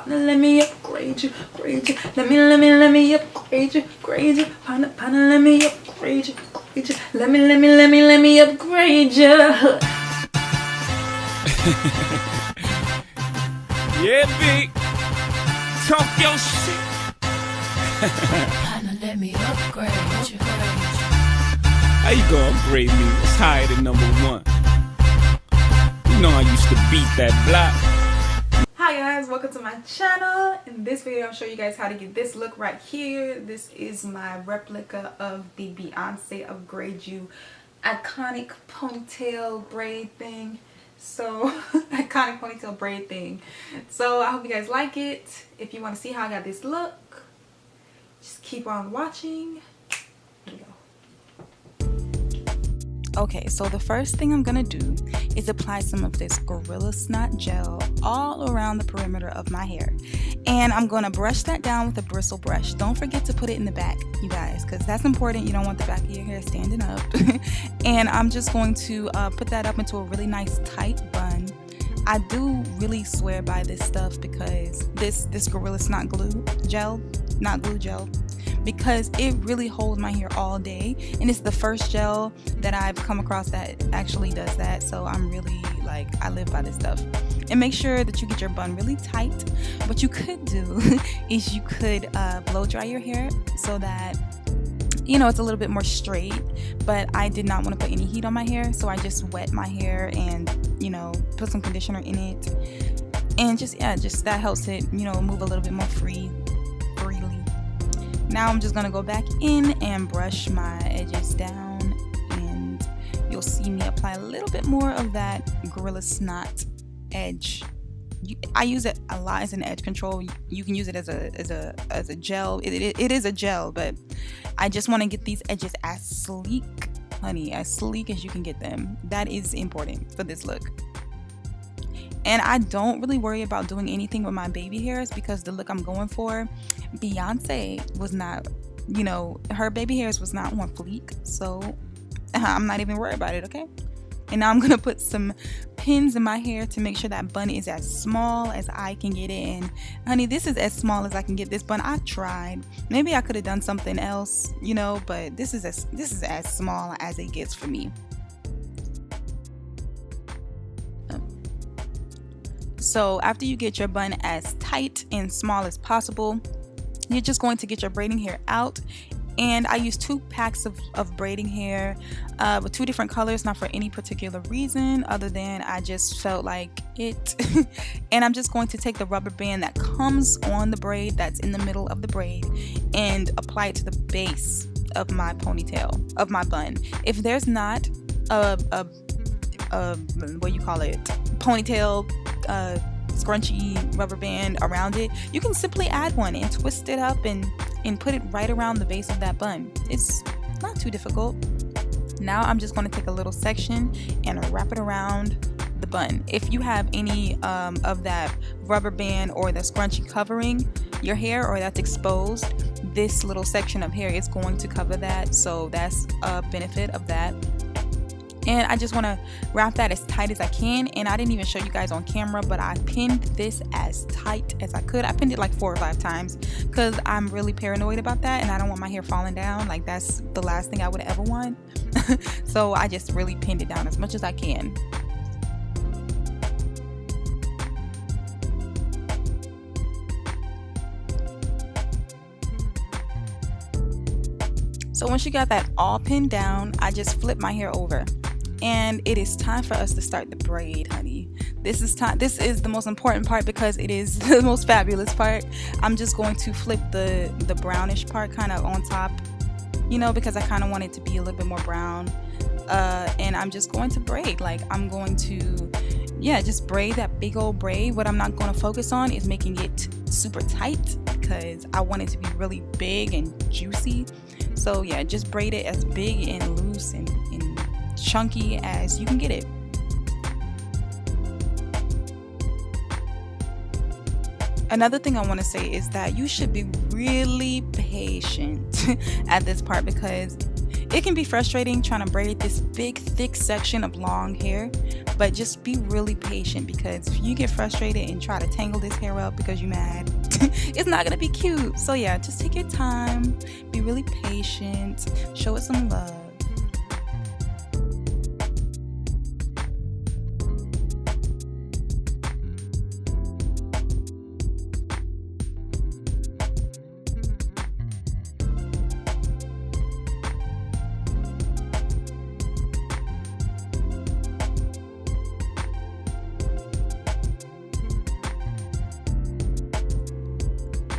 Partner, let me upgrade you, grade you. Let me upgrade you, grade you. Partner, let me upgrade you, grade you. Let me upgrade you. Yeah, B. Talk your shit. Partner, let me upgrade you. How you gonna upgrade me? It's higher than #1. You know I used to beat that block. Hi guys, welcome to my channel. In this video I'll show you guys how to get this look right here. This is my replica of the Beyonce Upgrade You iconic ponytail braid thing. So iconic ponytail braid thing. So I hope you guys like it. If you want to see how I got this look, just keep on watching. Here we go. Okay, so the first thing I'm gonna do is apply some of this Gorilla Snot gel all around the perimeter of my hair, and I'm gonna brush that down with a bristle brush. Don't forget to put it in the back, you guys, because that's important. You don't want the back of your hair standing up. And I'm just going to put that up into a really nice tight bun. I do really swear by this stuff because this Gorilla Snot glue gel, not glue gel, because it really holds my hair all day, and it's the first gel that I've come across that actually does that. So I'm really like, I live by this stuff. And make sure that you get your bun really tight. What you could do is you could blow dry your hair so that, you know, it's a little bit more straight, but I did not want to put any heat on my hair, so I just wet my hair and, you know, put some conditioner in it, and just that helps it, you know, move a little bit more freely. Now I'm just gonna go back in and brush my edges down, and you'll see me apply a little bit more of that Gorilla Snot edge. I use it a lot as an edge control. You can use it as a gel. It is a gel, but I just want to get these edges as sleek, honey, as sleek as you can get them. That is important for this look. And I don't really worry about doing anything with my baby hairs because the look I'm going for, Beyonce was not, you know, her baby hairs was not on fleek, so I'm not even worried about it, okay? And now I'm gonna put some pins in my hair to make sure that bun is as small as I can get it. And honey, this is as small as I can get this bun. I tried. Maybe I could have done something else, you know, but this is as small as it gets for me. So after you get your bun as tight and small as possible, you're just going to get your braiding hair out. And I use 2 packs of braiding hair with 2 different colors, not for any particular reason other than I just felt like it. And I'm just going to take the rubber band that comes on the braid, that's in the middle of the braid, and apply it to the base of my ponytail, of my bun. If there's not a what you call it, ponytail scrunchy rubber band around it, you can simply add one and twist it up and put it right around the base of that bun. It's not too difficult. Now I'm just going to take a little section and wrap it around the bun. If you have any of that rubber band or the scrunchie covering your hair, or that's exposed, this little section of hair is going to cover that, so that's a benefit of that. And I just want to wrap that as tight as I can. And I didn't even show you guys on camera, but I pinned this as tight as I could. I pinned it like 4 or 5 times because I'm really paranoid about that, and I don't want my hair falling down. Like, that's the last thing I would ever want. So I just really pinned it down as much as I can. So once you got that all pinned down, I just flip my hair over. And it is time for us to start the braid, honey. This is the most important part because it is the most fabulous part. I'm just going to flip the brownish part kind of on top, you know, because I kind of want it to be a little bit more brown. And I'm just going to braid. Like, I'm going to, yeah, just braid that big old braid. What I'm not going to focus on is making it super tight because I want it to be really big and juicy. So yeah, just braid it as big and loose and chunky as you can get it. Another thing I want to say is that you should be really patient at this part because it can be frustrating trying to braid this big thick section of long hair, but just be really patient, because if you get frustrated and try to tangle this hair up because you're mad, it's not gonna be cute. So yeah, just take your time, be really patient, show it some love.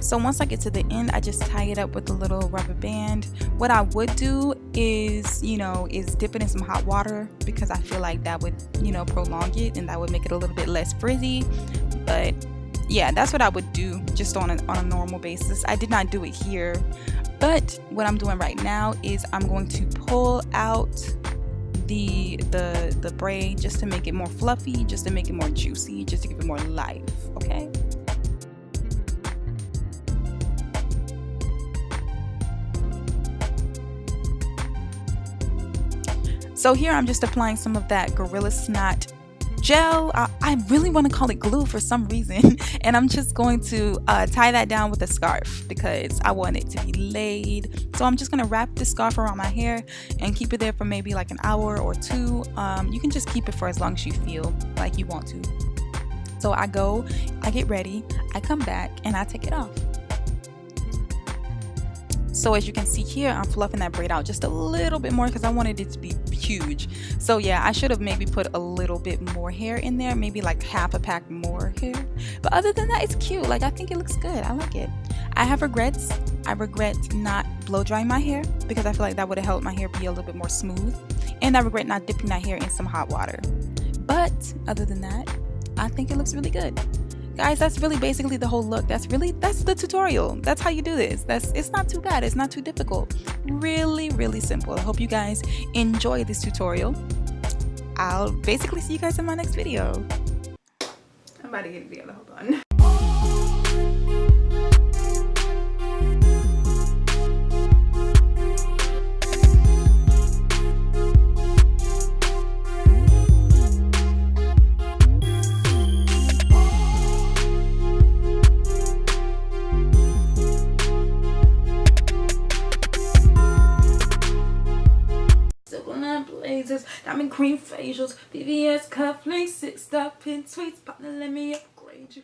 So once I get to the end, I just tie it up with a little rubber band. What I would do is, is dip it in some hot water, because I feel like that would, prolong it, and that would make it a little bit less frizzy. But yeah, that's what I would do just on a normal basis. I did not do it here, but what I'm doing right now is I'm going to pull out the braid just to make it more fluffy, just to make it more juicy, just to give it more life. Okay. So here I'm just applying some of that Gorilla Snot gel. I really want to call it glue for some reason, and I'm just going to tie that down with a scarf because I want it to be laid. So I'm just going to wrap this scarf around my hair and keep it there for maybe like an hour or two. You can just keep it for as long as you feel like you want to. So I get ready, I come back, and I take it off. So as you can see here, I'm fluffing that braid out just a little bit more because I wanted it to be huge. So yeah, I should have maybe put a little bit more hair in there, maybe like half a pack more hair. But other than that, it's cute. Like, I think it looks good. I like it. I have regrets. I regret not blow drying my hair because I feel like that would have helped my hair be a little bit more smooth. And I regret not dipping that hair in some hot water. But other than that, I think it looks really good. Guys, that's really basically the whole look. That's the tutorial. That's how you do this. It's not too bad. It's not too difficult. Really, really simple. I hope you guys enjoy this tutorial. I'll basically see you guys in my next video. I'm about to get it together. Hold on. Diamond cream facials, VVS cufflinks, 6-star pin tweets, partner, let me upgrade you.